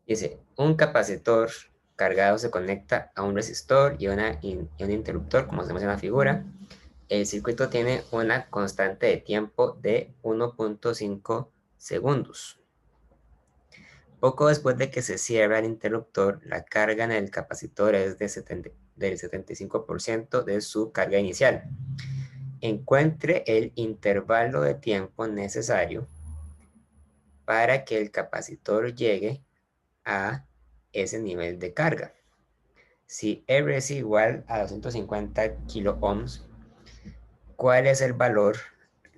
Dice, un capacitor cargado se conecta a un resistor y un interruptor, como se muestra en la figura. El circuito tiene una constante de tiempo de 1.5 segundos. Poco después de que se cierra el interruptor, la carga en el capacitor es del 75% de su carga inicial. Encuentre el intervalo de tiempo necesario para que el capacitor llegue a ese nivel de carga. Si R es igual a 250 kilo ohms, ¿cuál es el valor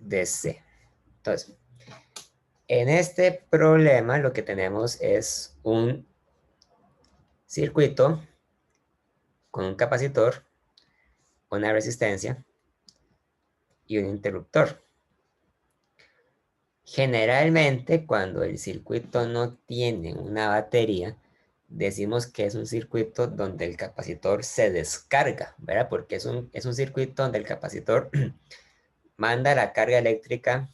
de C? Entonces, en este problema lo que tenemos es un circuito con un capacitor, una resistencia y un interruptor. Generalmente, cuando el circuito no tiene una batería, decimos que es un circuito donde el capacitor se descarga, ¿verdad? Porque es un circuito donde el capacitor manda la carga eléctrica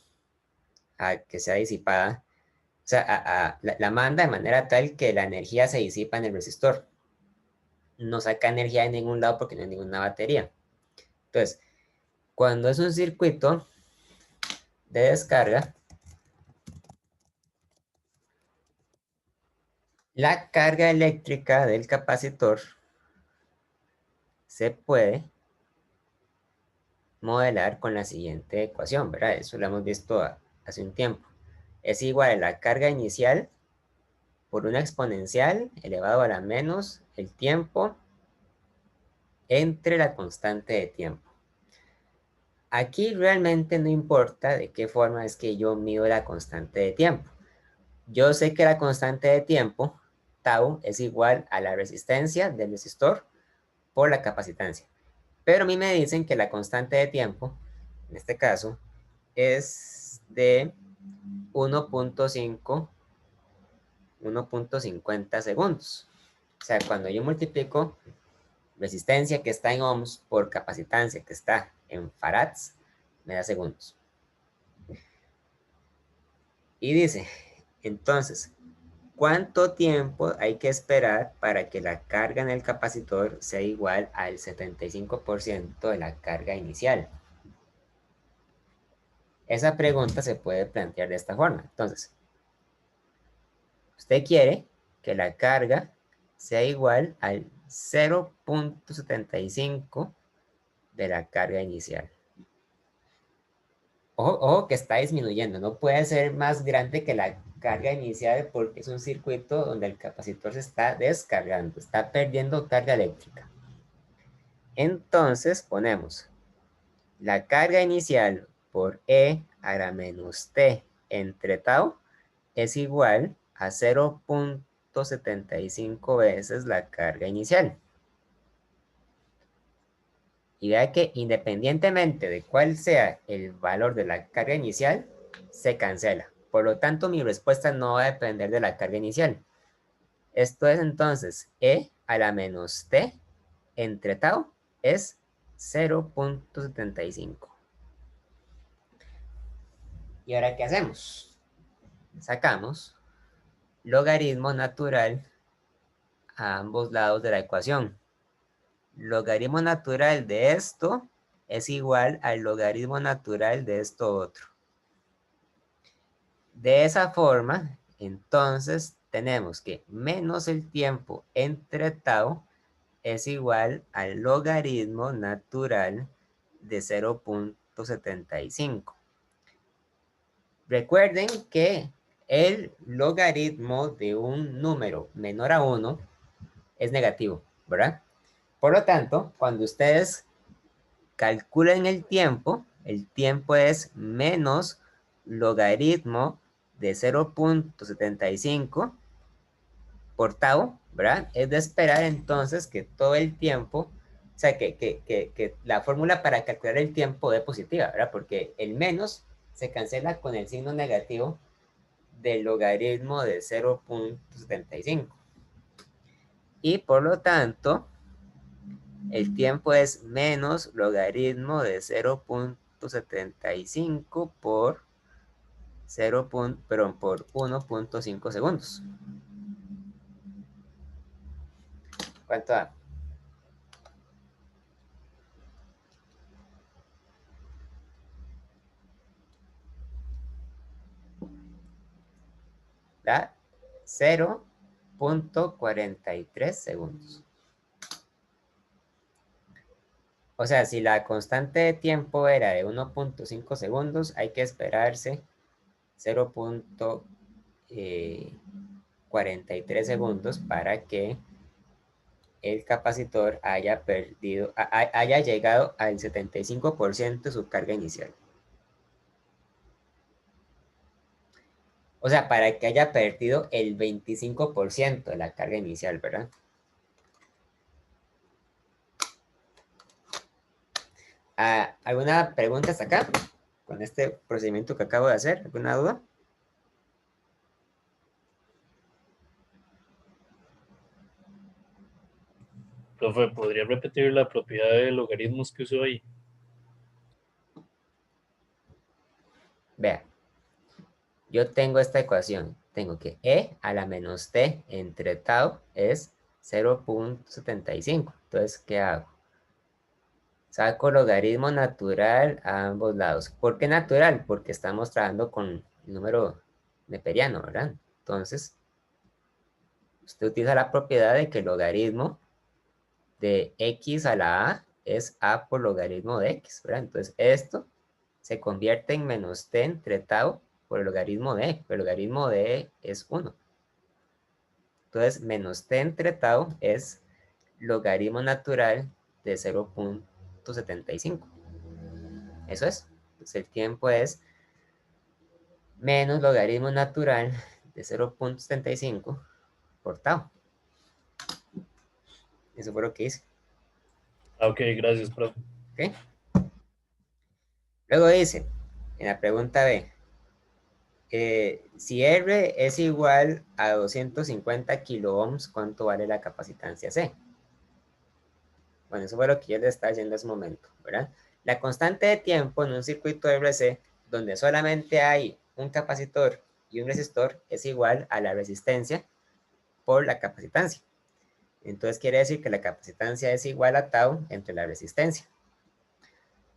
a que sea disipada, o sea, la manda de manera tal que la energía se disipa en el resistor. No saca energía de ningún lado porque no hay ninguna batería. Entonces, cuando es un circuito de descarga, la carga eléctrica del capacitor se puede modelar con la siguiente ecuación, ¿verdad? Eso lo hemos visto hace un tiempo. Es igual a la carga inicial por una exponencial elevado a la menos el tiempo entre la constante de tiempo. Aquí realmente no importa de qué forma es que yo mido la constante de tiempo. Yo sé que la constante de tiempo, tau, es igual a la resistencia del resistor por la capacitancia. Pero a mí me dicen que la constante de tiempo, en este caso, es de 1.50 segundos. O sea, cuando yo multiplico resistencia que está en ohms por capacitancia que está en farads, me da segundos. Y dice, entonces, ¿cuánto tiempo hay que esperar para que la carga en el capacitor sea igual al 75% de la carga inicial? Esa pregunta se puede plantear de esta forma. Entonces, usted quiere que la carga sea igual al 0.75 de la carga inicial. Ojo, ojo que está disminuyendo, no puede ser más grande que la carga inicial porque es un circuito donde el capacitor se está descargando, está perdiendo carga eléctrica. Entonces ponemos la carga inicial por E a la menos T entre tau es igual a 0.75 veces la carga inicial. Y vea que independientemente de cuál sea el valor de la carga inicial, se cancela. Por lo tanto, mi respuesta no va a depender de la carga inicial. Esto es entonces E a la menos T entre tau es 0.75. ¿Y ahora qué hacemos? Sacamos logaritmo natural a ambos lados de la ecuación. Logaritmo natural de esto es igual al logaritmo natural de esto otro. De esa forma, entonces tenemos que menos el tiempo entre tau es igual al logaritmo natural de 0.75. Recuerden que el logaritmo de un número menor a 1 es negativo, ¿verdad? Por lo tanto, cuando ustedes calculen el tiempo es menos logaritmo de 0.75 por tau, ¿verdad? Es de esperar entonces que todo el tiempo, o sea, que la fórmula para calcular el tiempo dé positiva, ¿verdad? Porque el menos se cancela con el signo negativo del logaritmo de 0.75. Y por lo tanto, el tiempo es menos logaritmo de 0.75 por 1.5 segundos. ¿Cuánto da? Da 0.43 segundos. O sea, si la constante de tiempo era de 1.5 segundos, hay que esperarse 0.43 segundos para que el capacitor haya llegado al 75% de su carga inicial. O sea, para que haya perdido el 25% de la carga inicial, ¿verdad? ¿Alguna pregunta hasta acá? Con este procedimiento que acabo de hacer, ¿alguna duda? Profe, ¿podría repetir la propiedad de logaritmos que usó ahí? Vea, yo tengo esta ecuación. Tengo que e a la menos t entre tau es 0.75. Entonces, ¿qué hago? Saco logaritmo natural a ambos lados. ¿Por qué natural? Porque estamos trabajando con el número neperiano, ¿verdad? Entonces, usted utiliza la propiedad de que el logaritmo de x a la a es a por logaritmo de x, ¿verdad? Entonces, esto se convierte en menos t entre tau por el logaritmo de e. El logaritmo de e es 1. Entonces, menos t entre tau es logaritmo natural de 0.75. Eso es. Entonces, el tiempo es menos logaritmo natural de 0.75 por tau. Eso fue lo que hice. Ah, ok, gracias, profe. ¿Ok? Luego dice, en la pregunta B, si R es igual a 250 kiloohms, ¿cuánto vale la capacitancia C? Bueno, eso fue lo que yo le estaba diciendo hace un momento, ¿verdad? La constante de tiempo en un circuito RC, donde solamente hay un capacitor y un resistor, es igual a la resistencia por la capacitancia. Entonces quiere decir que la capacitancia es igual a tau entre la resistencia.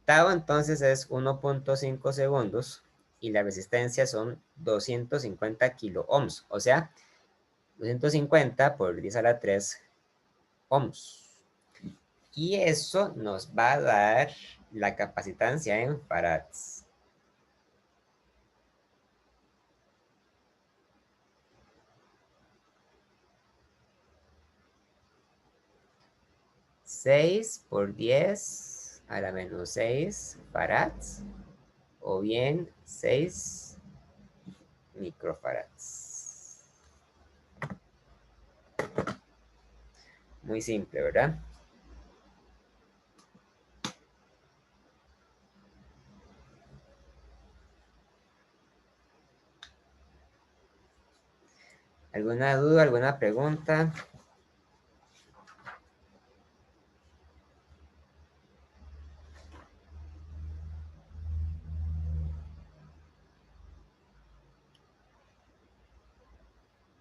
Tau entonces es 1.5 segundos y la resistencia son 250 kiloohms, o sea, 250 por 10 a la 3 ohms. Y eso nos va a dar la capacitancia en farads. ¿6 por 10 a la menos 6 farads? O bien 6 microfarads. Muy simple, ¿verdad? ¿Alguna duda, alguna pregunta?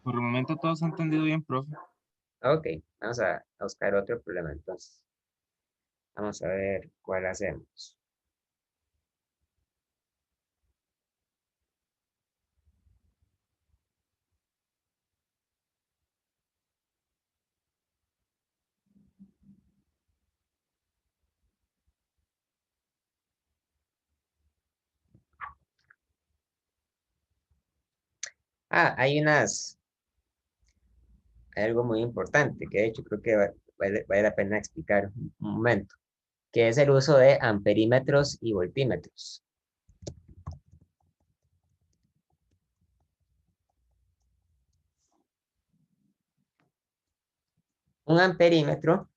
Por el momento todo se ha entendido bien, profe. Ok, vamos a buscar otro problema entonces. Vamos a ver cuál hacemos. Hay algo muy importante que de hecho creo que vale la pena explicar un momento, que es el uso de amperímetros y voltímetros. Un amperímetro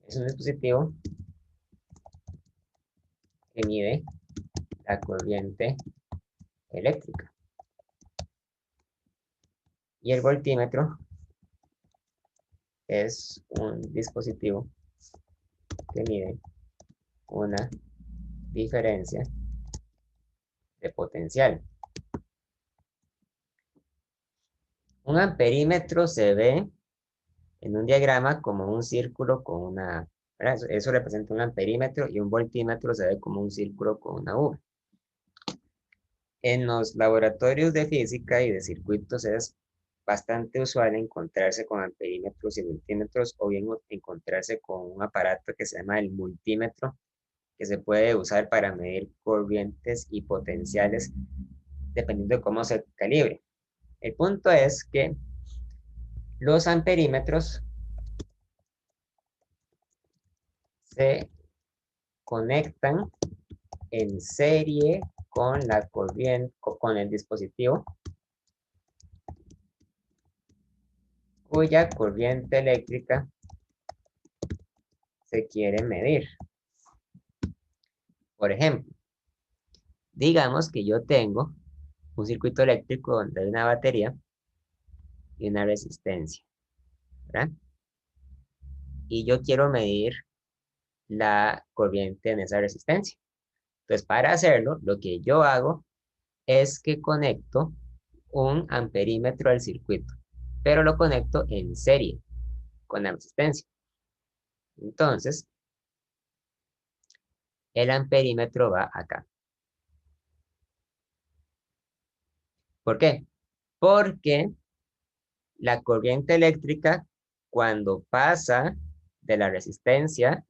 es un dispositivo que mide la corriente eléctrica. Y el voltímetro es un dispositivo que mide una diferencia de potencial. Un amperímetro se ve en un diagrama como un círculo con una, ¿verdad? Eso representa un amperímetro y un voltímetro se ve como un círculo con una V. En los laboratorios de física y de circuitos es bastante usual encontrarse con amperímetros y voltímetros o bien encontrarse con un aparato que se llama el multímetro, que se puede usar para medir corrientes y potenciales dependiendo de cómo se calibre. El punto es que los amperímetros se conectan en serie con la corriente, con el dispositivo cuya corriente eléctrica se quiere medir. Por ejemplo, digamos que yo tengo un circuito eléctrico donde hay una batería y una resistencia, ¿verdad? Y yo quiero medir la corriente en esa resistencia. Entonces, para hacerlo, lo que yo hago es que conecto un amperímetro al circuito, pero lo conecto en serie con la resistencia. Entonces, el amperímetro va acá. ¿Por qué? Porque la corriente eléctrica, cuando pasa de la resistencia,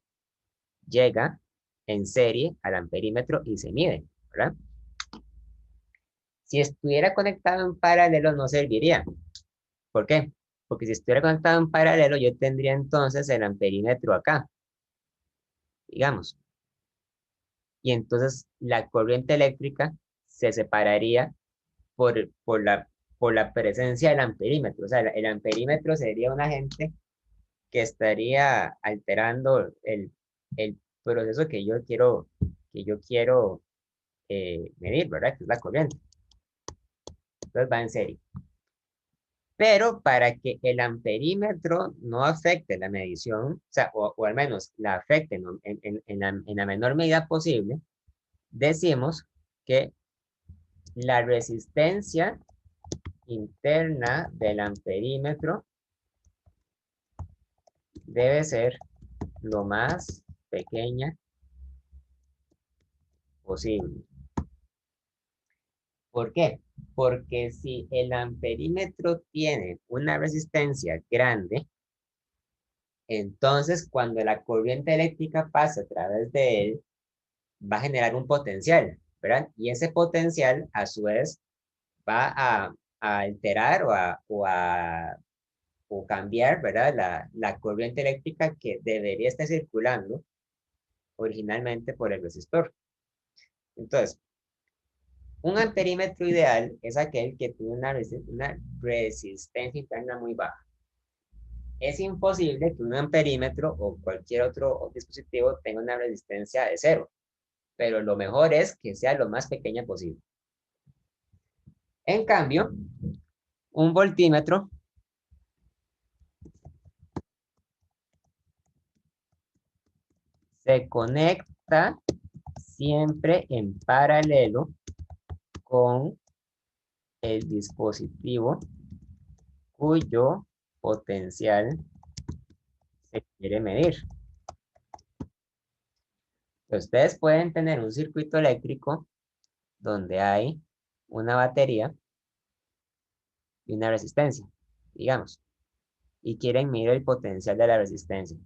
llega en serie al amperímetro y se mide, ¿verdad? Si estuviera conectado en paralelo, no serviría. ¿Por qué? Porque si estuviera conectado en paralelo, yo tendría entonces el amperímetro acá, digamos. Y entonces la corriente eléctrica se separaría por la presencia del amperímetro. O sea, el amperímetro sería un agente que estaría alterando el proceso que yo quiero medir, ¿verdad? Que es la corriente. Entonces va en serie. Pero para que el amperímetro no afecte la medición, o sea, o al menos la afecte en la menor medida posible, decimos que la resistencia interna del amperímetro debe ser lo más pequeña posible. ¿Por qué? Porque si el amperímetro tiene una resistencia grande, entonces cuando la corriente eléctrica pasa a través de él, va a generar un potencial, ¿verdad? Y ese potencial, a su vez, va a alterar o cambiar, ¿verdad? La corriente eléctrica que debería estar circulando originalmente por el resistor. Entonces, un amperímetro ideal es aquel que tiene una resistencia interna muy baja. Es imposible que un amperímetro o cualquier otro dispositivo tenga una resistencia de cero, pero lo mejor es que sea lo más pequeña posible. En cambio, un voltímetro se conecta siempre en paralelo con el dispositivo cuyo potencial se quiere medir. Ustedes pueden tener un circuito eléctrico donde hay una batería y una resistencia, digamos, y quieren medir el potencial de la resistencia,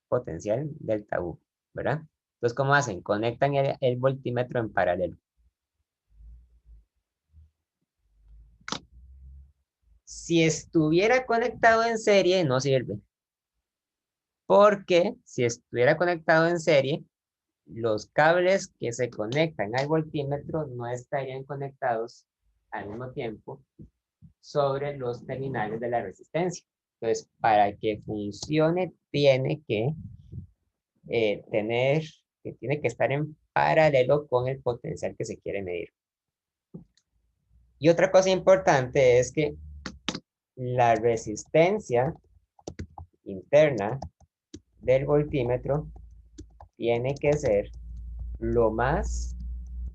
potencial del tabú, ¿verdad? Entonces, ¿cómo hacen? Conectan el voltímetro en paralelo. Si estuviera conectado en serie, no sirve. Porque si estuviera conectado en serie, los cables que se conectan al voltímetro no estarían conectados al mismo tiempo sobre los terminales de la resistencia. Entonces, para que funcione, tiene que estar en paralelo con el potencial que se quiere medir. Y otra cosa importante es que la resistencia interna del voltímetro tiene que ser lo más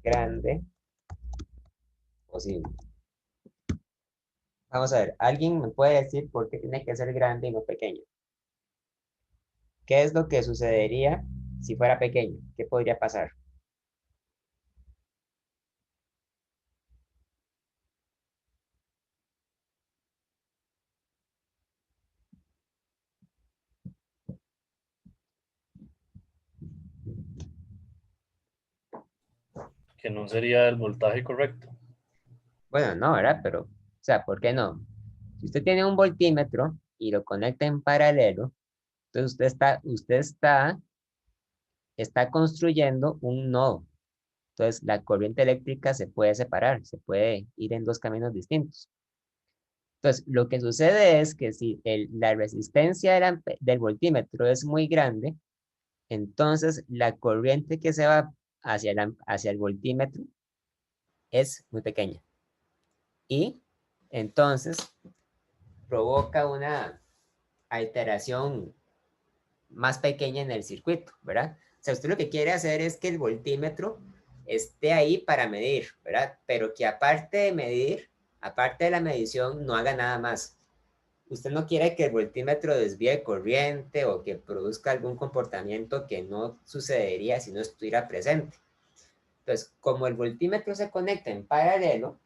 grande posible. Vamos a ver, ¿alguien me puede decir por qué tiene que ser grande y no pequeño? ¿Qué es lo que sucedería si fuera pequeño? ¿Qué podría pasar? Que no sería el voltaje correcto. Bueno, no, ¿verdad? Pero, o sea, ¿por qué no? Si usted tiene un voltímetro y lo conecta en paralelo, entonces está construyendo un nodo. Entonces, la corriente eléctrica se puede separar, se puede ir en dos caminos distintos. Entonces, lo que sucede es que si la resistencia del voltímetro es muy grande, entonces la corriente que se va hacia el voltímetro es muy pequeña. Y entonces provoca una alteración más pequeña en el circuito, ¿verdad? O sea, usted lo que quiere hacer es que el voltímetro esté ahí para medir, ¿verdad? Pero que aparte de medir, aparte de la medición, no haga nada más. Usted no quiere que el voltímetro desvíe corriente o que produzca algún comportamiento que no sucedería si no estuviera presente. Entonces, como el voltímetro se conecta en paralelo,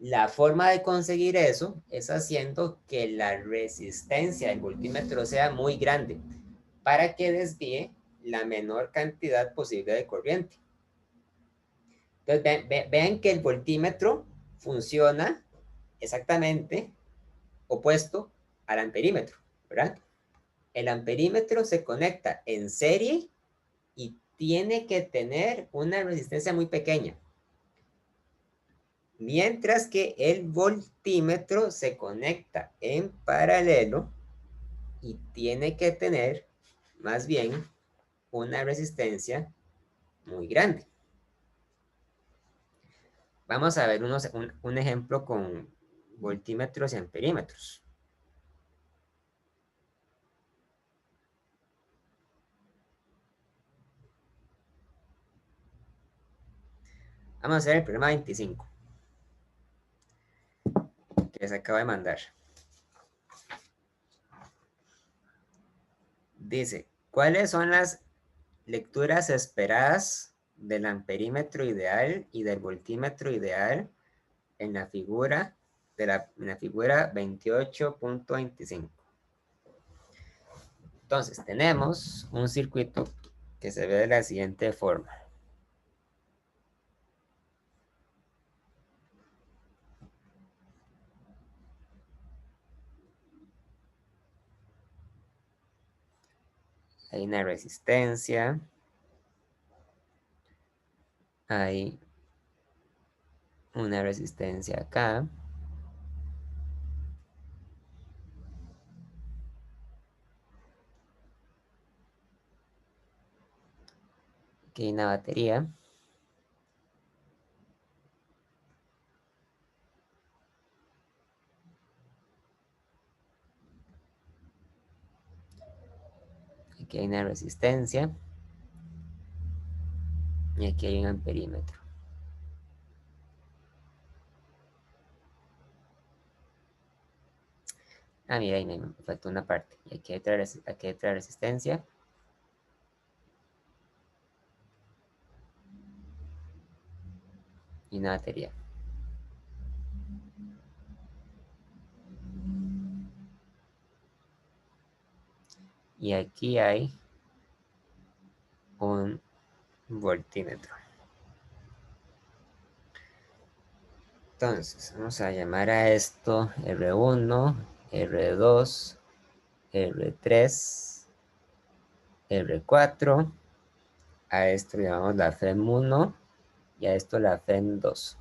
la forma de conseguir eso es haciendo que la resistencia del voltímetro sea muy grande para que desvíe la menor cantidad posible de corriente. Entonces, vean que el voltímetro funciona exactamente opuesto al amperímetro, ¿verdad? El amperímetro se conecta en serie y tiene que tener una resistencia muy pequeña. Mientras que el voltímetro se conecta en paralelo y tiene que tener más bien una resistencia muy grande. Vamos a ver un ejemplo con voltímetros y amperímetros. Vamos a hacer el problema 25 que les acabo de mandar. Dice, ¿cuáles son las lecturas esperadas del amperímetro ideal y del voltímetro ideal en la figura en la figura 28.25? Entonces, tenemos un circuito que se ve de la siguiente forma. Hay una resistencia, hay una resistencia acá, aquí hay una batería, aquí hay una resistencia y aquí hay un amperímetro. Ah, mira, ahí me faltó una parte. Y aquí hay otra resistencia. Y una batería. Y aquí hay un voltímetro. Entonces, vamos a llamar a esto R1, R2, R3, R4. A esto le llamamos la FEM1 y a esto la FEM2.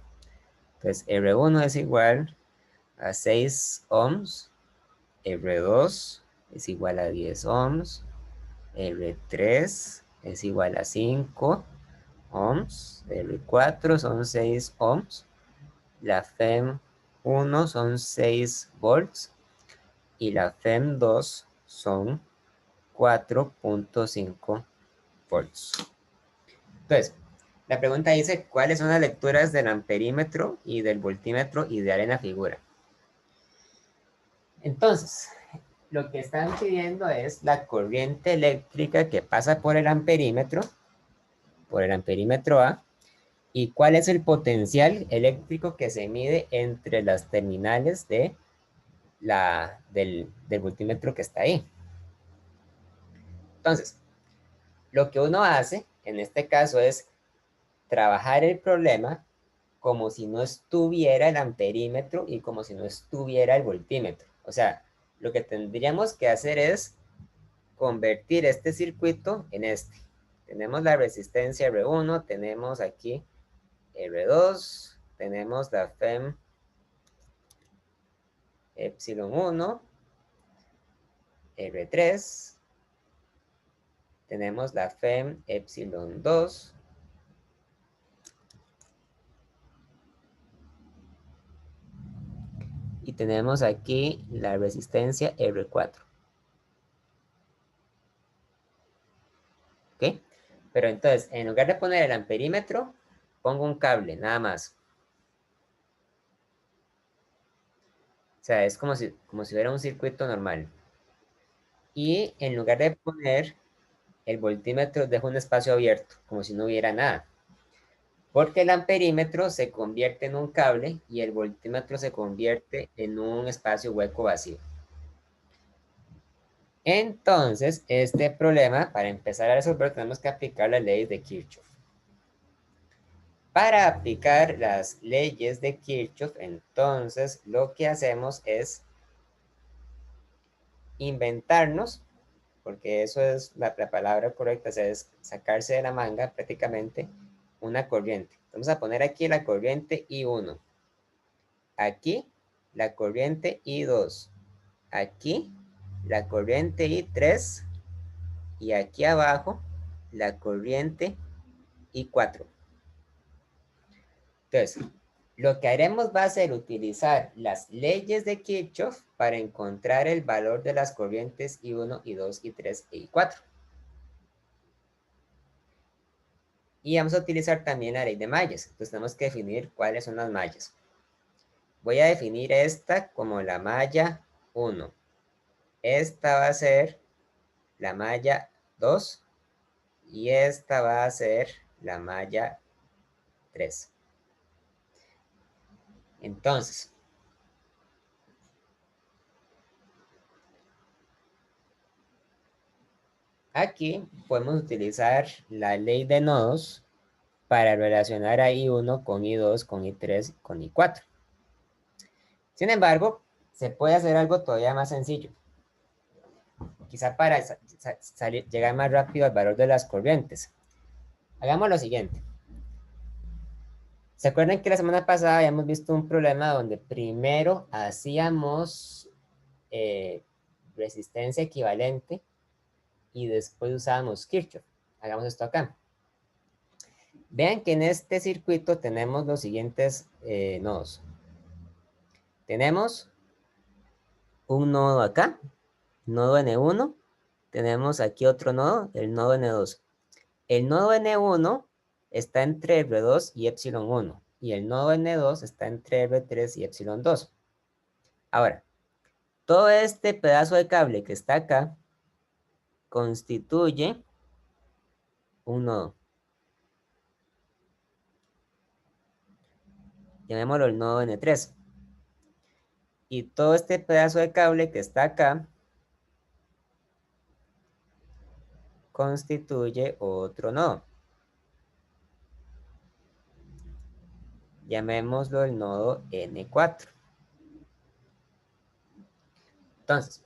Entonces, R1 es igual a 6 ohms, R2 es igual a 10 ohms, R3 es igual a 5 ohms, R4 son 6 ohms, la FEM1 son 6 volts y la FEM2 son 4.5 volts. Entonces, la pregunta dice, ¿cuáles son las lecturas del amperímetro y del voltímetro ideal en la figura? Entonces, lo que están pidiendo es la corriente eléctrica que pasa por el amperímetro A, y cuál es el potencial eléctrico que se mide entre las terminales del voltímetro que está ahí. Entonces, lo que uno hace en este caso es trabajar el problema como si no estuviera el amperímetro y como si no estuviera el voltímetro. O sea, lo que tendríamos que hacer es convertir este circuito en este. Tenemos la resistencia R1, tenemos aquí R2, tenemos la FEM epsilon 1, R3, tenemos la FEM epsilon 2, y tenemos aquí la resistencia R4. ¿Ok? Pero entonces, en lugar de poner el amperímetro, pongo un cable, nada más. O sea, es como si hubiera un circuito normal. Y en lugar de poner el voltímetro, dejo un espacio abierto, como si no hubiera nada. Porque el amperímetro se convierte en un cable y el voltímetro se convierte en un espacio hueco vacío. Entonces, este problema, para empezar a resolver, tenemos que aplicar la ley de Kirchhoff. Para aplicar las leyes de Kirchhoff, entonces, lo que hacemos es inventarnos, porque eso es la palabra correcta, o sea, es sacarse de la manga prácticamente una corriente. Vamos a poner aquí la corriente I1. Aquí la corriente I2. Aquí la corriente I3. Y aquí abajo la corriente I4. Entonces, lo que haremos va a ser utilizar las leyes de Kirchhoff para encontrar el valor de las corrientes I1, I2, I3 e I4. Y vamos a utilizar también la ley de mallas. Entonces tenemos que definir cuáles son las mallas. Voy a definir esta como la malla 1. Esta va a ser la malla 2. Y esta va a ser la malla 3. Entonces, aquí podemos utilizar la ley de nodos para relacionar a I1 con I2, con I3, con I4. Sin embargo, se puede hacer algo todavía más sencillo. Quizá para llegar más rápido al valor de las corrientes. Hagamos lo siguiente. ¿Se acuerdan que la semana pasada habíamos visto un problema donde primero hacíamos resistencia equivalente y después usábamos Kirchhoff? Hagamos esto acá. Vean que en este circuito tenemos los siguientes nodos. Tenemos un nodo acá, nodo N1. Tenemos aquí otro nodo, el nodo N2. El nodo N1 está entre R2 y epsilon 1. Y el nodo N2 está entre R3 y epsilon 2. Ahora, todo este pedazo de cable que está acá constituye un nodo. Llamémoslo el nodo N3. Y todo este pedazo de cable que está acá constituye otro nodo. Llamémoslo el nodo N4. Entonces,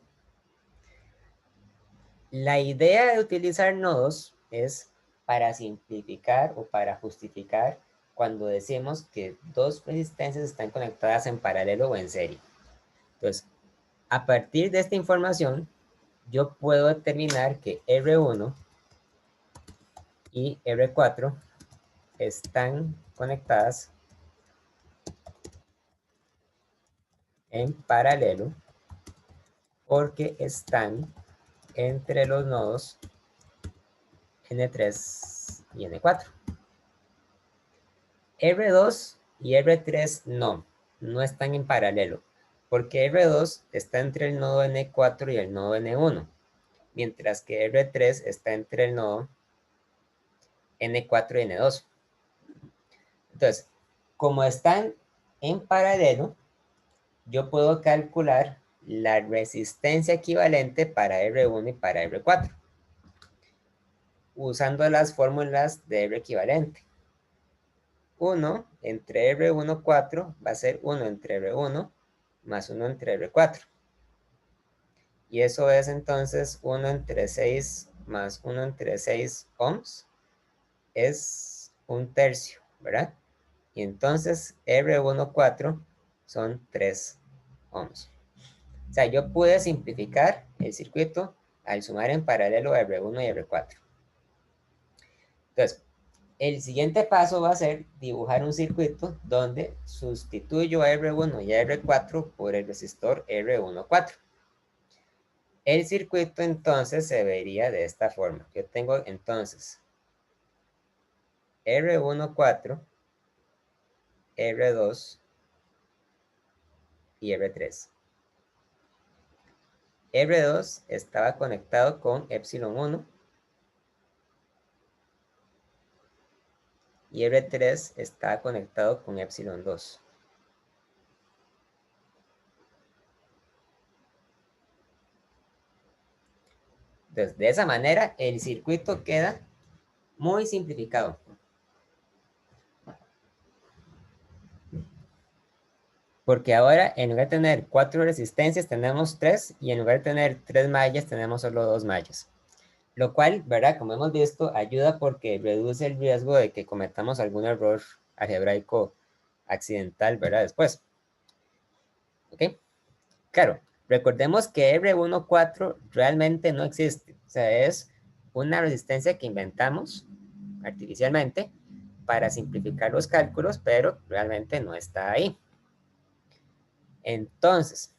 la idea de utilizar nodos es para simplificar o para justificar cuando decimos que dos resistencias están conectadas en paralelo o en serie. Entonces, a partir de esta información, yo puedo determinar que R1 y R4 están conectadas en paralelo porque están entre los nodos N3 y N4. R2 y R3 no están en paralelo, Porque R2 está entre el nodo N4 y el nodo N1, mientras que R3 está entre el nodo N4 y N2. Entonces, como están en paralelo, yo puedo calcular la resistencia equivalente para R1 y para R4, usando las fórmulas de R equivalente. 1 entre R1, 4 va a ser 1 entre R1 más 1 entre R4. Y eso es entonces 1 entre 6 más 1 entre 6 ohms. Es un tercio, ¿verdad? Y entonces R1, 4 son 3 ohms. O sea, yo pude simplificar el circuito al sumar en paralelo R1 y R4. Entonces, el siguiente paso va a ser dibujar un circuito donde sustituyo a R1 y a R4 por el resistor R14. El circuito entonces se vería de esta forma. Yo tengo entonces R14, R2 y R3. R2 estaba conectado con epsilon 1 y R3 está conectado con epsilon 2. Entonces, de esa manera, el circuito queda muy simplificado. Porque ahora, en lugar de tener 4 resistencias, tenemos 3, y en lugar de tener 3 mallas, tenemos solo 2 mallas. Lo cual, ¿verdad? Como hemos visto, ayuda porque reduce el riesgo de que cometamos algún error algebraico accidental, ¿verdad? Después. ¿Ok? Claro, recordemos que R14 realmente no existe. O sea, es una resistencia que inventamos artificialmente para simplificar los cálculos, pero realmente no está ahí. Entonces,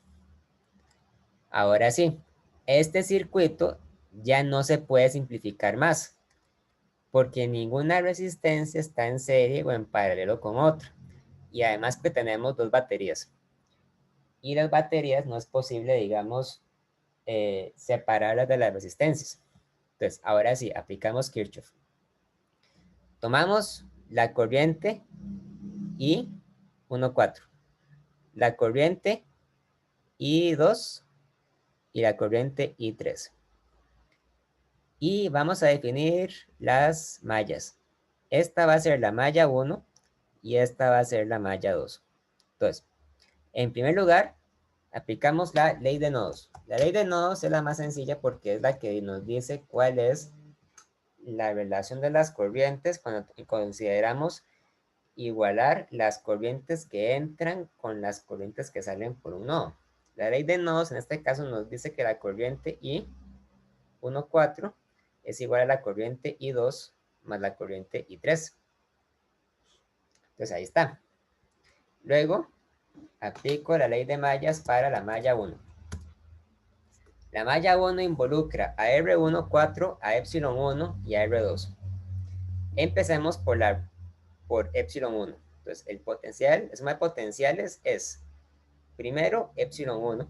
ahora sí, este circuito ya no se puede simplificar más, porque ninguna resistencia está en serie o en paralelo con otra. Y además que tenemos dos baterías. Y las baterías no es posible, digamos, separarlas de las resistencias. Entonces, ahora sí, aplicamos Kirchhoff. Tomamos la corriente I 1,4, la corriente I2 y la corriente I3. Y vamos a definir las mallas. Esta va a ser la malla 1 y esta va a ser la malla 2. Entonces, en primer lugar, aplicamos la ley de nodos. La ley de nodos es la más sencilla porque es la que nos dice cuál es la relación de las corrientes cuando consideramos igualar las corrientes que entran con las corrientes que salen por un nodo. La ley de nodos en este caso nos dice que la corriente I14 es igual a la corriente I2 más la corriente I3. Entonces ahí está. Luego aplico la ley de mallas para la malla 1. La malla 1 involucra a R14, a epsilon 1 y a R2. Empecemos por epsilon 1. Entonces, el potencial, la suma de potenciales es, primero, epsilon 1.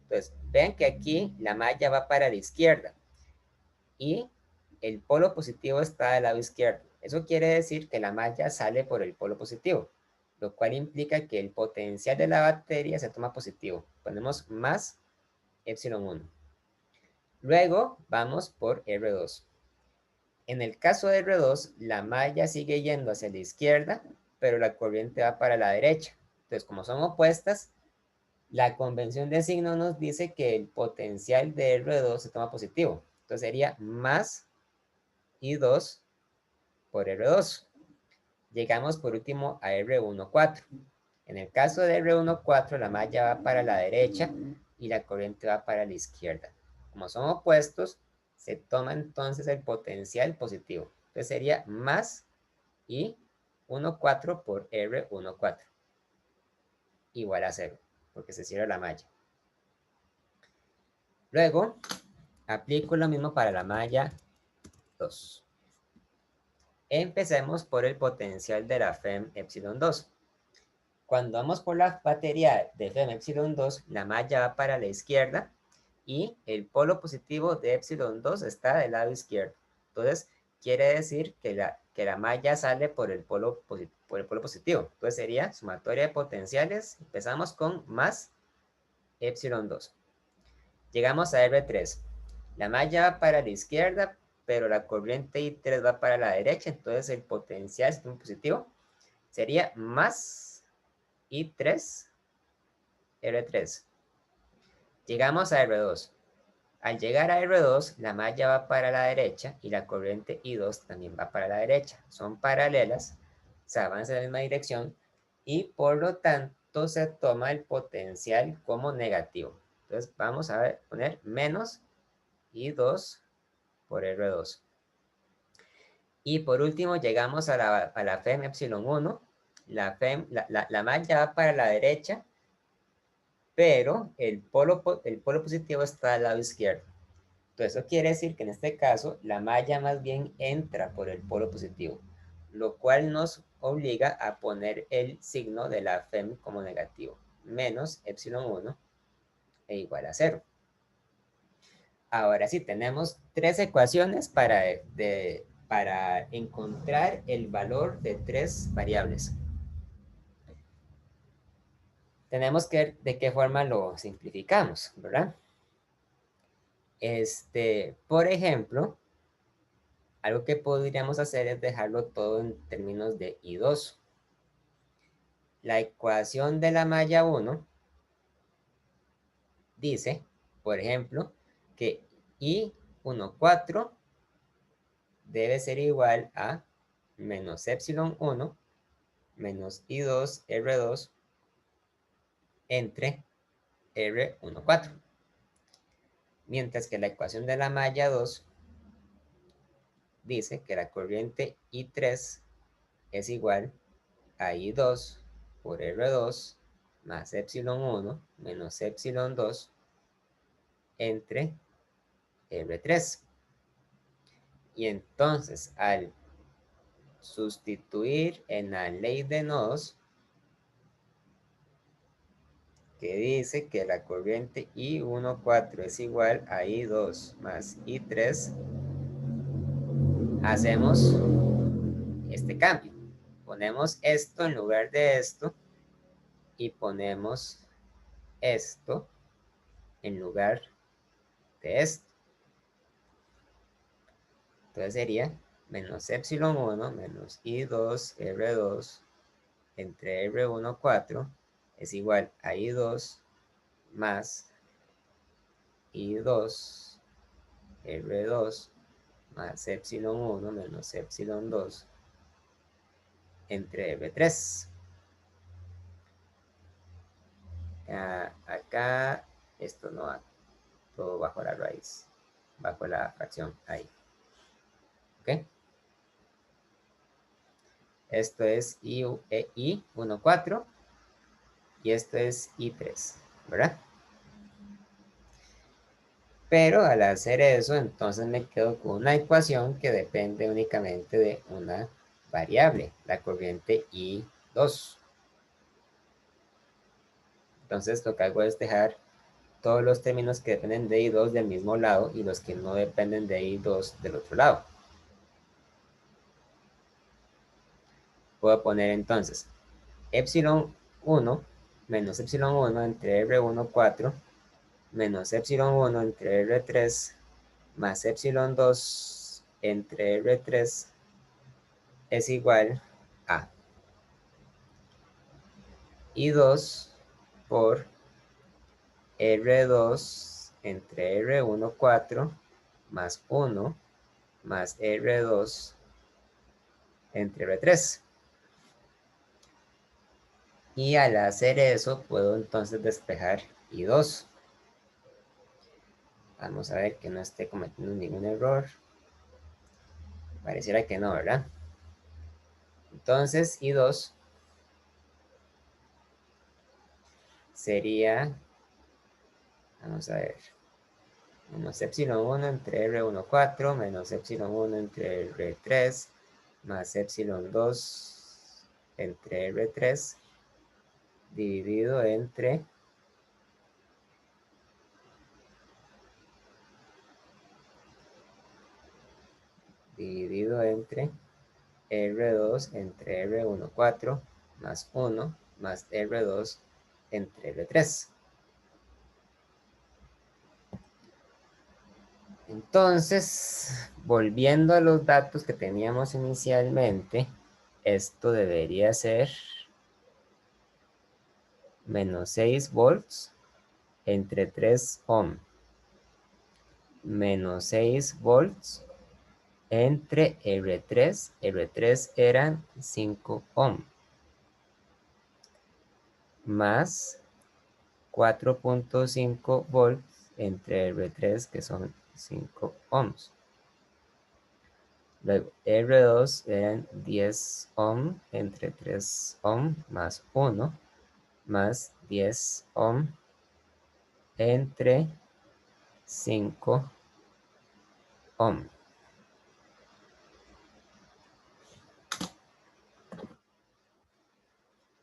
Entonces, vean que aquí la malla va para la izquierda y el polo positivo está del lado izquierdo. Eso quiere decir que la malla sale por el polo positivo, lo cual implica que el potencial de la batería se toma positivo. Ponemos más epsilon 1. Luego vamos por R2. En el caso de R2, la malla sigue yendo hacia la izquierda, pero la corriente va para la derecha. Entonces, como son opuestas, la convención de signo nos dice que el potencial de R2 se toma positivo. Entonces sería más I2 por R2. Llegamos por último a R14. En el caso de R14, la malla va para la derecha y la corriente va para la izquierda. Como son opuestos, se toma entonces el potencial positivo. Entonces sería más I14 por R14 igual a 0, porque se cierra la malla. Luego, aplico lo mismo para la malla 2. Empecemos por el potencial de la FEM epsilon 2. Cuando vamos por la batería de Fm epsilon 2, la malla va para la izquierda y el polo positivo de epsilon 2 está del lado izquierdo. Entonces, quiere decir que la malla sale por el polo positivo. Entonces, sería sumatoria de potenciales. Empezamos con más epsilon 2. Llegamos a R3. La malla va para la izquierda, pero la corriente I3 va para la derecha. Entonces, el potencial, si es positivo, sería más I3 R3. Llegamos a R2. Al llegar a R2, la malla va para la derecha y la corriente I2 también va para la derecha. Son paralelas, se avanza en la misma dirección y por lo tanto se toma el potencial como negativo. Entonces vamos a poner menos I2 por R2. Y por último llegamos a la FEM epsilon 1. La malla va para la derecha, pero el polo positivo está al lado izquierdo. Entonces, eso quiere decir que en este caso la malla más bien entra por el polo positivo, lo cual nos obliga a poner el signo de la FEM como negativo, menos epsilon 1 e igual a 0. Ahora sí, tenemos tres ecuaciones para encontrar el valor de tres variables. Tenemos que ver de qué forma lo simplificamos, ¿verdad? Por ejemplo, algo que podríamos hacer es dejarlo todo en términos de I2. La ecuación de la malla 1 dice, por ejemplo, que I14 debe ser igual a menos epsilon 1 menos I2 R2 entre R14. Mientras que la ecuación de la malla 2 dice que la corriente I3 es igual a I2 por R2 más epsilon 1 menos epsilon 2 entre R3. Y entonces, al sustituir en la ley de nodos, que dice que la corriente I14 es igual a I2 más I3, hacemos este cambio. Ponemos esto en lugar de esto y ponemos esto en lugar de esto. Entonces sería menos epsilon 1 menos I2 R2 entre R14 es igual a I2 más I2 R2 más epsilon 1 menos epsilon 2 entre R3. Acá esto no va, todo bajo la raíz, bajo la fracción ahí. ¿Ok? Esto es I14 y esto es I3, ¿verdad? Pero al hacer eso, entonces me quedo con una ecuación que depende únicamente de una variable, la corriente I2. Entonces lo que hago es dejar todos los términos que dependen de I2 del mismo lado y los que no dependen de I2 del otro lado. Puedo poner entonces epsilon 1 menos epsilon 1 entre R14 menos epsilon 1 entre R3 más epsilon 2 entre R3 es igual a I2 por R2 entre R14 más 1 más R2 entre R3. Y al hacer eso puedo entonces despejar I2. Vamos a ver que no esté cometiendo ningún error. Pareciera que no, ¿verdad? Entonces I2 sería, vamos a ver, menos epsilon 1 entre R14 menos epsilon 1 entre R3 más epsilon 2 entre R3 dividido entre R2 entre R14 más 1 más R2 entre R3. Entonces, volviendo a los datos que teníamos inicialmente, esto debería ser menos 6 volts entre 3 ohm. Menos 6 volts entre R3. R3 eran 5 ohm. Más 4.5 volts entre R3, que son 5 ohms. Luego, R2 eran 10 ohm entre 3 ohm más 1 más 10 ohm entre 5 ohm.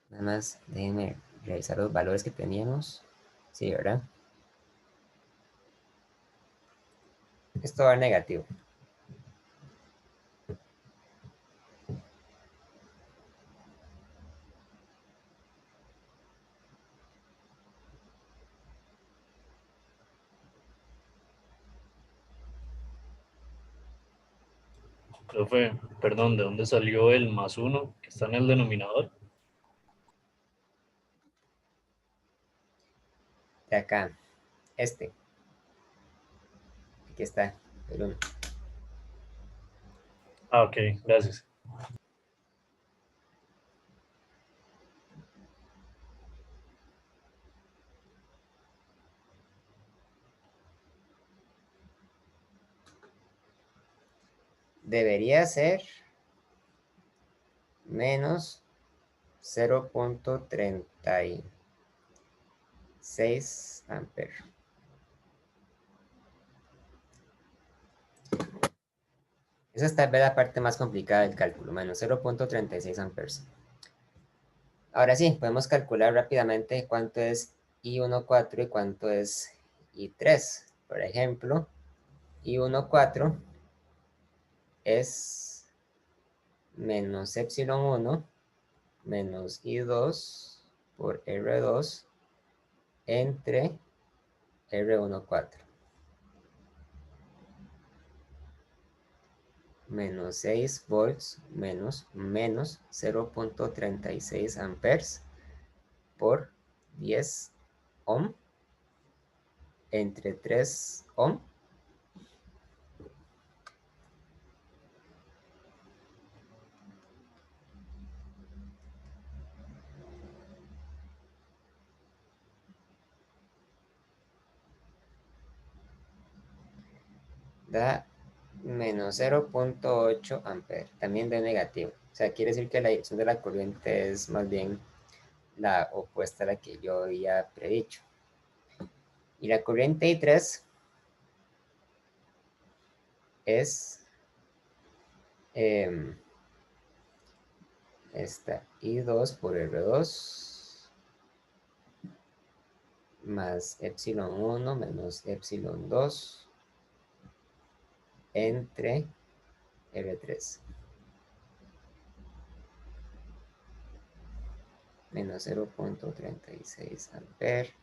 Nada más déjenme revisar los valores que teníamos. Sí, ¿verdad? Esto va negativo. Profe, perdón, ¿de dónde salió el más 1 que está en el denominador? De acá, este. Aquí está, el 1. Ah, ok, gracias. Debería ser menos 0.36 amperes. Esa es tal vez la parte más complicada del cálculo, menos 0.36 amperes. Ahora sí, podemos calcular rápidamente cuánto es I14 y cuánto es I3. Por ejemplo, I14 es menos epsilon 1 menos I2 por R2 entre R14. Menos 6 volts menos 0.36 amperes por 10 ohm entre 3 ohm da menos 0.8 amperes, también de negativo. O sea, quiere decir que la dirección de la corriente es más bien la opuesta a la que yo había predicho. Y la corriente I3 es esta I2 por R2 más epsilon 1 menos epsilon 2 entre R3 menos 0.36 amperes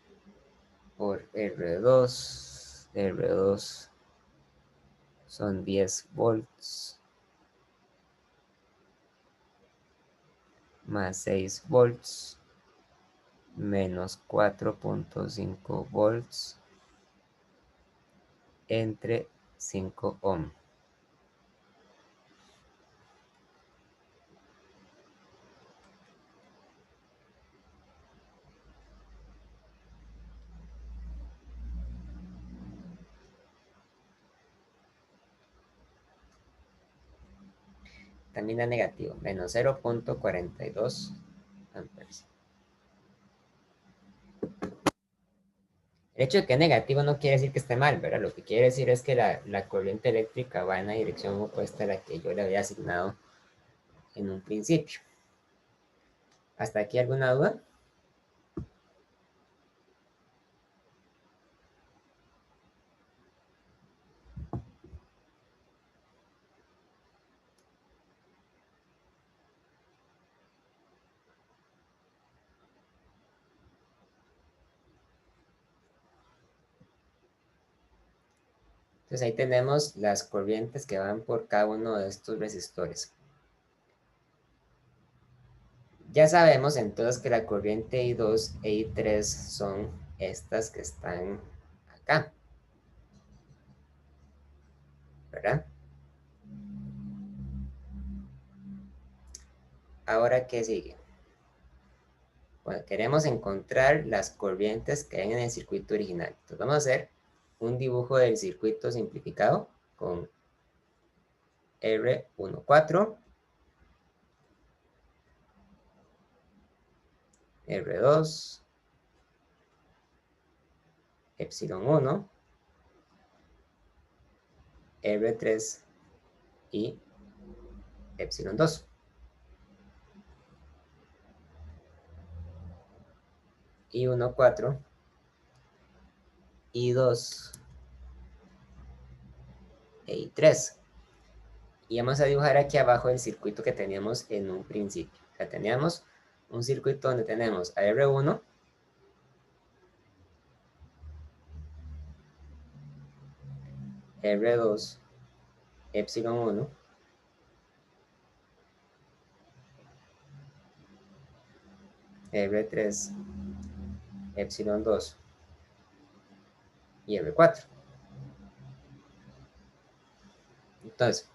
por R2. R2 son 10 volts más 6 volts menos 4.5 volts entre 5 ohm. También da negativo, menos 0.42 amperes. El hecho de que es negativo no quiere decir que esté mal, ¿verdad? Lo que quiere decir es que la corriente eléctrica va en la dirección opuesta a la que yo le había asignado en un principio. ¿Hasta aquí alguna duda? Entonces ahí tenemos las corrientes que van por cada uno de estos resistores. Ya sabemos entonces que la corriente I2 e I3 son estas que están acá, ¿verdad? Ahora, ¿qué sigue? Bueno, queremos encontrar las corrientes que hay en el circuito original. Entonces vamos a hacer un dibujo del circuito simplificado con R14, R2, epsilon 1, R3 y epsilon 2. I14, I2 e I3. Y vamos a dibujar aquí abajo el circuito que teníamos en un principio. O sea, teníamos un circuito donde tenemos a R1, R2, epsilon 1, R3, epsilon 2 y R4. Entonces,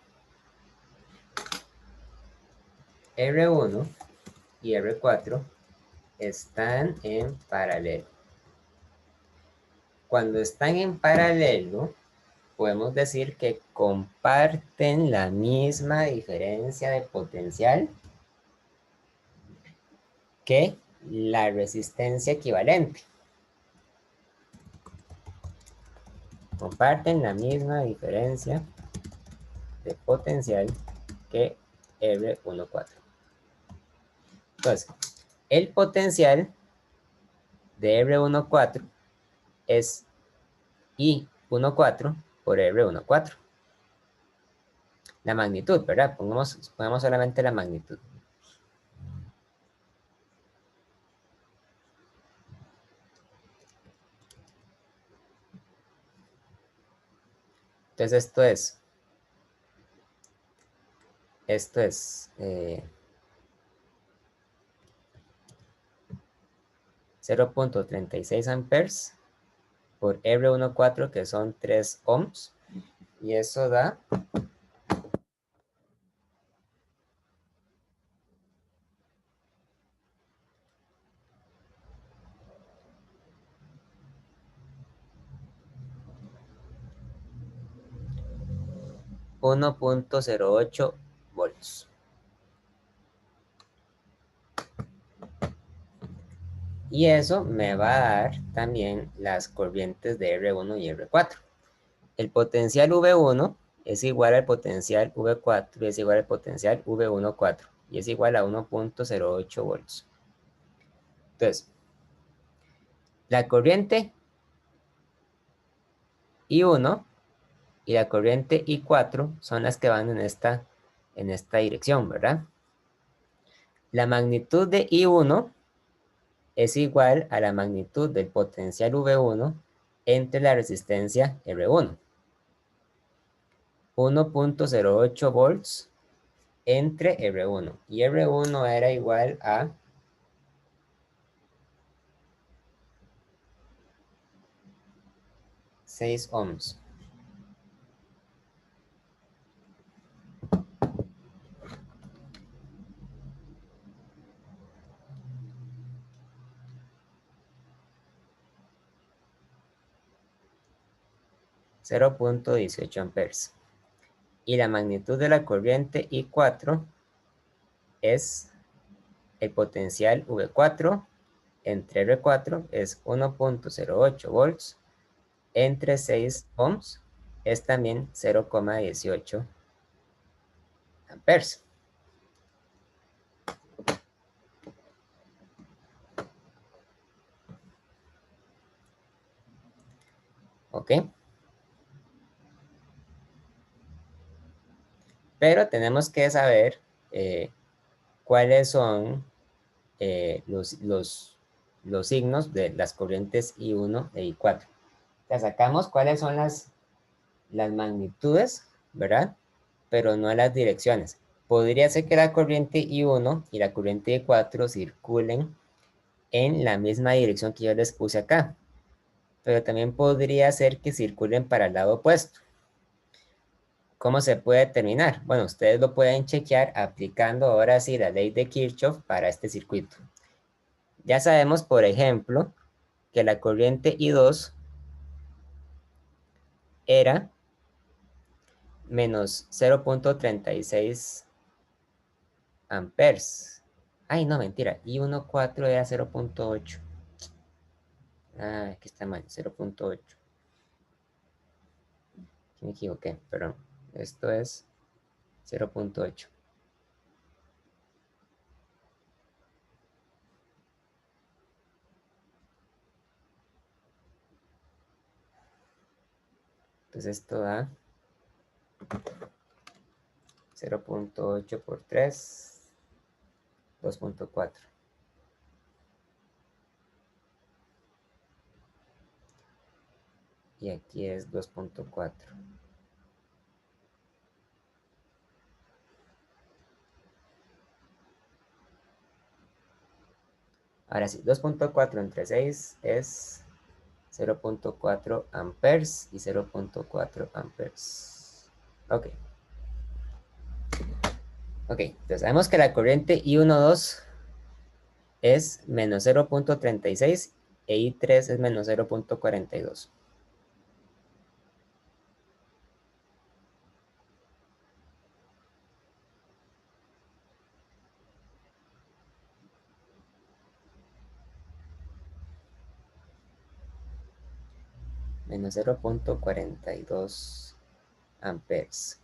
R1 y R4 están en paralelo. Cuando están en paralelo, podemos decir que comparten la misma diferencia de potencial que la resistencia equivalente. Comparten la misma diferencia de potencial que R14. Entonces, el potencial de R14 es I14 por R14. La magnitud, ¿verdad? Pongamos solamente la magnitud. Entonces esto es 0.36 amperes por R14, que son 3 ohms, y eso da 1.08 volts. Y eso me va a dar también las corrientes de R1 y R4. El potencial V1 es igual al potencial V4 y es igual al potencial V14 y es igual a 1.08 volts. Entonces, la corriente I1 y la corriente I4 son las que van en esta dirección, ¿verdad? La magnitud de I1 es igual a la magnitud del potencial V1 entre la resistencia R1. 1.08 volts entre R1. Y R1 era igual a 6 ohms. .18 amperes. Y la magnitud de la corriente I4 es el potencial V4 entre R4 es 1.08 volts entre 6 ohms es también 0.18 amperes. ¿Ok? Pero tenemos que saber cuáles son los signos de las corrientes I1 e I4. Ya sacamos cuáles son las las magnitudes, ¿verdad? Pero no las direcciones. Podría ser que la corriente I1 y la corriente I4 circulen en la misma dirección que yo les puse acá, pero también podría ser que circulen para el lado opuesto. ¿Cómo se puede determinar? Bueno, ustedes lo pueden chequear aplicando ahora sí la ley de Kirchhoff para este circuito. Ya sabemos, por ejemplo, que la corriente I2 era menos 0.36 amperes. Ay, no, mentira. I14 era 0.8. Ah, aquí está mal, 0.8. Me equivoqué, perdón. Esto es 0.8. Entonces esto da 0.8 por 3, 2.4. Y aquí es 2.4. Ahora sí, 2.4 entre 6 es 0.4 amperes y 0.4 amperes. Ok. Ok, entonces sabemos que la corriente I12 es menos 0.36 e I3 es menos 0.42. Menos 0.42 amperes.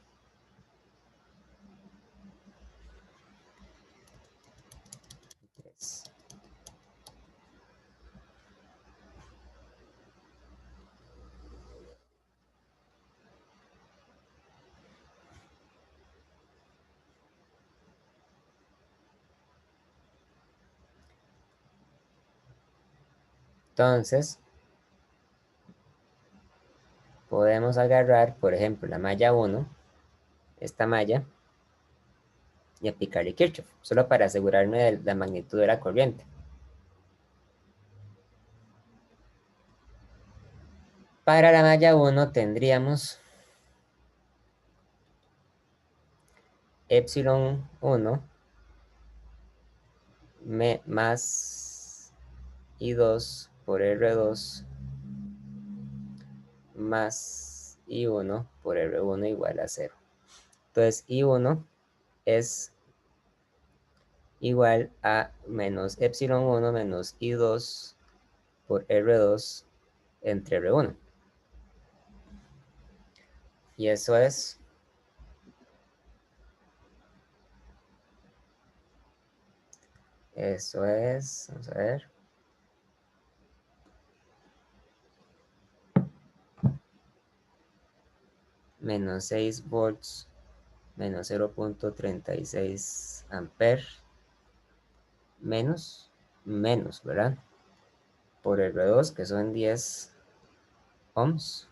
Entonces, podemos agarrar, por ejemplo, la malla 1, esta malla, y aplicarle Kirchhoff, solo para asegurarme de la magnitud de la corriente. Para la malla 1 tendríamos epsilon 1 más I2 por R2 más I1 por R1 igual a 0. Entonces I1 es igual a menos epsilon 1 menos I2 por R2 entre R1. Y eso es vamos a ver, menos 6 volts menos 0.36 amperes menos, ¿verdad? Por R2 que son 10 ohms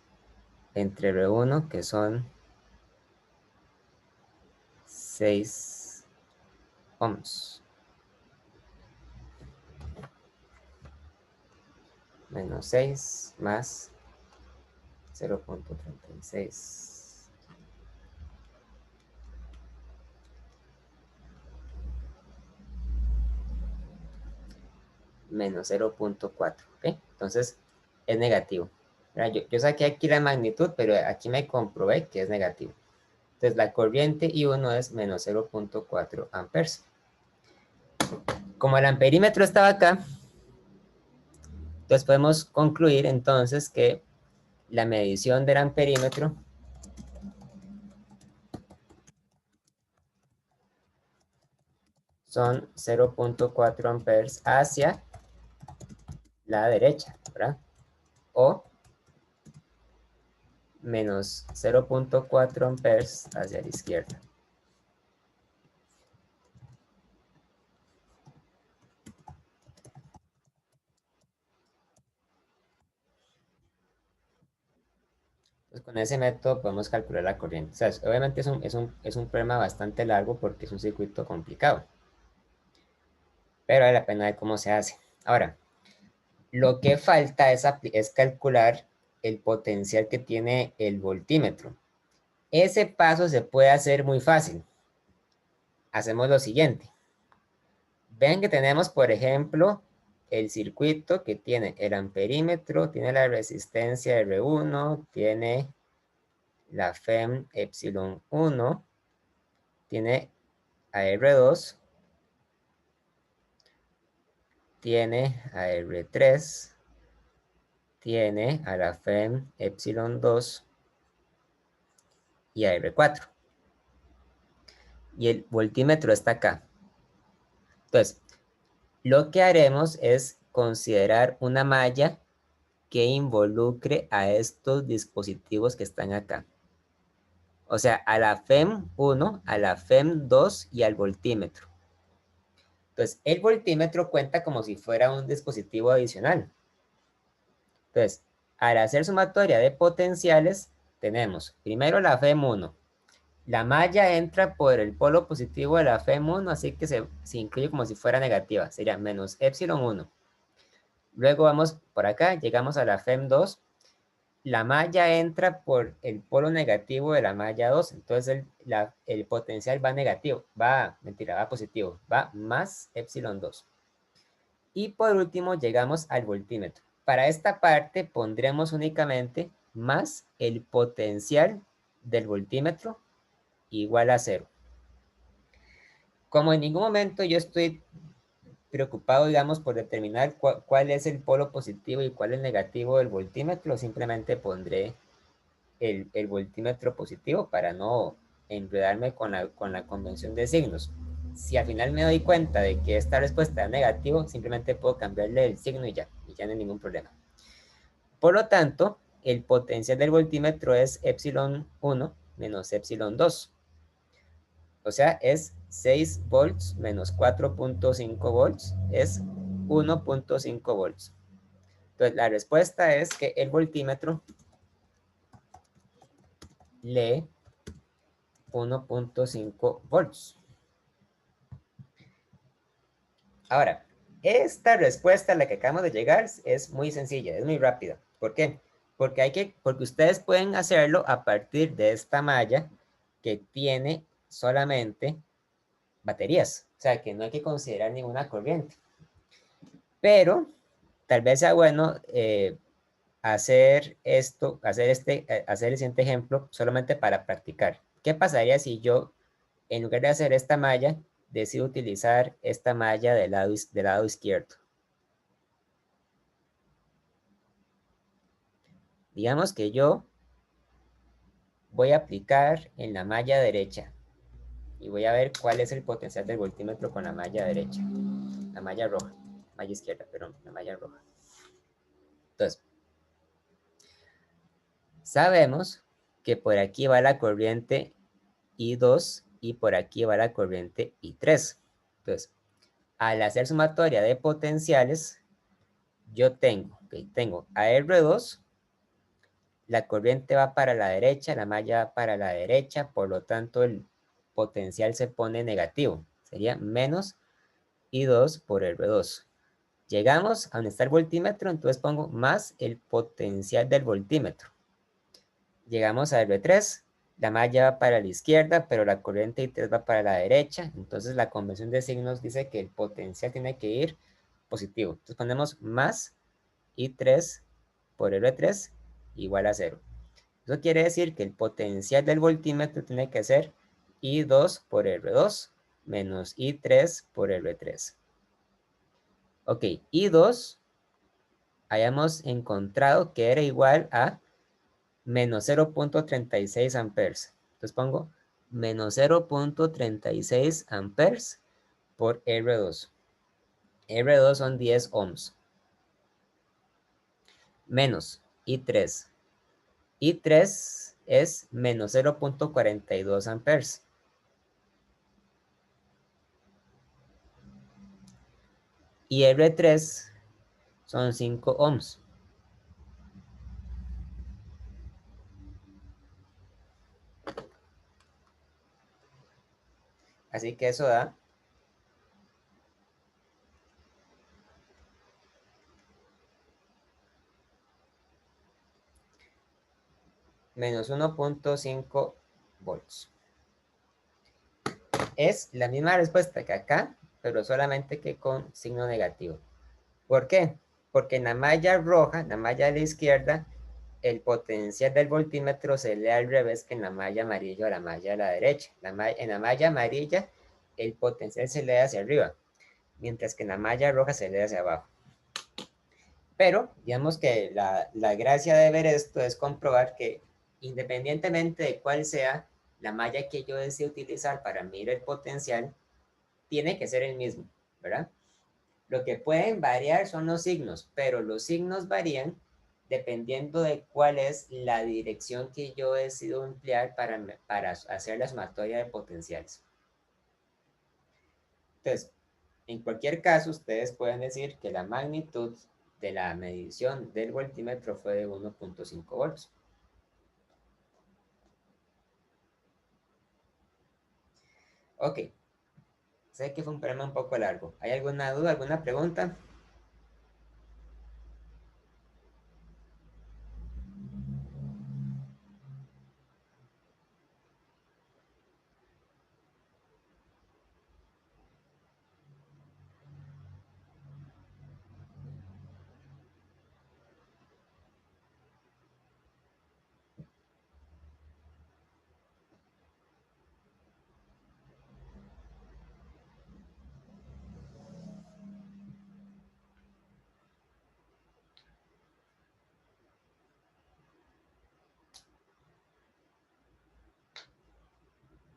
entre R1 que son 6 ohms. Menos 6 más 0.36. Menos 0.4, ¿ok? Entonces es negativo. Yo saqué aquí la magnitud, pero aquí me comprobé que es negativo. Entonces la corriente I1 es menos 0.4 amperes. Como el amperímetro estaba acá, entonces podemos concluir entonces que la medición del amperímetro son 0.4 amperes hacia la derecha, ¿verdad? O menos 0.4 amperes hacia la izquierda. Entonces, con ese método podemos calcular la corriente. O sea, obviamente es un problema bastante largo porque es un circuito complicado, pero vale la pena ver cómo se hace. Ahora, lo que falta es calcular el potencial que tiene el voltímetro. Ese paso se puede hacer muy fácil. Hacemos lo siguiente. Ven que tenemos, por ejemplo, el circuito que tiene el amperímetro, tiene la resistencia R1, tiene la FEM epsilon 1, tiene a R2, tiene a R3, tiene a la FEM epsilon 2 y a R4. Y el voltímetro está acá. Entonces, lo que haremos es considerar una malla que involucre a estos dispositivos que están acá. O sea, a la FEM 1, a la FEM 2 y al voltímetro. Entonces, el voltímetro cuenta como si fuera un dispositivo adicional. Entonces, al hacer sumatoria de potenciales, tenemos primero la FEM 1. La malla entra por el polo positivo de la FEM 1, así que se incluye como si fuera negativa. Sería menos epsilon 1. Luego vamos por acá, llegamos a la FEM 2. La malla entra por el polo negativo de la malla 2, entonces el potencial va negativo, va positivo, va más epsilon 2. Y por último llegamos al voltímetro. Para esta parte pondremos únicamente más el potencial del voltímetro igual a 0. Como en ningún momento yo estoy preocupado, digamos, por determinar cuál es el polo positivo y cuál es el negativo del voltímetro, simplemente pondré el voltímetro positivo para no enredarme con la convención de signos. Si al final me doy cuenta de que esta respuesta es negativo, simplemente puedo cambiarle el signo y ya no hay ningún problema. Por lo tanto, el potencial del voltímetro es epsilon 1 menos epsilon 2. O sea, es 6 volts menos 4.5 volts, es 1.5 volts. Entonces, la respuesta es que el voltímetro lee 1.5 volts. Ahora, esta respuesta a la que acabamos de llegar es muy sencilla, es muy rápida. ¿Por qué? Porque ustedes pueden hacerlo a partir de esta malla que tiene solamente baterías. O sea, que no hay que considerar ninguna corriente. Pero tal vez sea bueno hacer el siguiente ejemplo solamente para practicar. ¿Qué pasaría si yo, en lugar de hacer esta malla, decido utilizar esta malla del lado izquierdo? Digamos que yo voy a aplicar en la malla derecha y voy a ver cuál es el potencial del voltímetro con la malla derecha, la malla roja, malla izquierda, perdón, la malla roja. Entonces, sabemos que por aquí va la corriente I2 y por aquí va la corriente I3. Entonces, al hacer sumatoria de potenciales, yo tengo a R2, la corriente va para la derecha, la malla va para la derecha, por lo tanto el potencial se pone negativo. Sería menos I2 por R2. Llegamos a donde está el voltímetro, entonces pongo más el potencial del voltímetro. Llegamos a R3, la malla va para la izquierda, pero la corriente I3 va para la derecha, entonces la convención de signos dice que el potencial tiene que ir positivo. Entonces ponemos más I3 por R3 igual a 0. Eso quiere decir que el potencial del voltímetro tiene que ser I2 por R2 menos I3 por R3. Ok, I2 hayamos encontrado que era igual a menos 0.36 amperes. Entonces pongo menos 0.36 amperes por R2. R2 son 10 ohms. Menos I3. I3 es menos 0.42 amperes. Y R3 son 5 ohms. Así que eso da menos 1.5 volts. Es la misma respuesta que acá, pero solamente que con signo negativo. ¿Por qué? Porque en la malla roja, en la malla de la izquierda, el potencial del voltímetro se lee al revés que en la malla amarilla o la malla de la derecha. En la malla amarilla, el potencial se lee hacia arriba, mientras que en la malla roja se lee hacia abajo. Pero digamos que la gracia de ver esto es comprobar que independientemente de cuál sea la malla que yo desee utilizar para medir el potencial, tiene que ser el mismo, ¿verdad? Lo que pueden variar son los signos, pero los signos varían dependiendo de cuál es la dirección que yo decido emplear para hacer la sumatoria de potenciales. Entonces, en cualquier caso, ustedes pueden decir que la magnitud de la medición del voltímetro fue de 1.5 volts. Ok, sé que fue un problema un poco largo. ¿Hay alguna duda, alguna pregunta?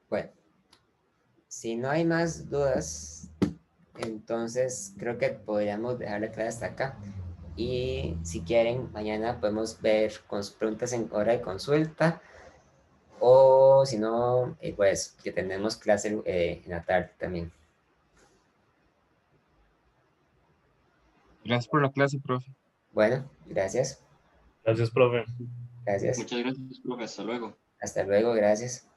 Bueno, si no hay más dudas, entonces creo que podríamos dejar la clase hasta acá. Y si quieren, mañana podemos ver con sus preguntas en hora de consulta. O si no, pues que tenemos clase en la tarde también. Gracias por la clase, profe. Bueno, gracias. Gracias, profe. Gracias. Muchas gracias, profe. Hasta luego. Hasta luego, gracias.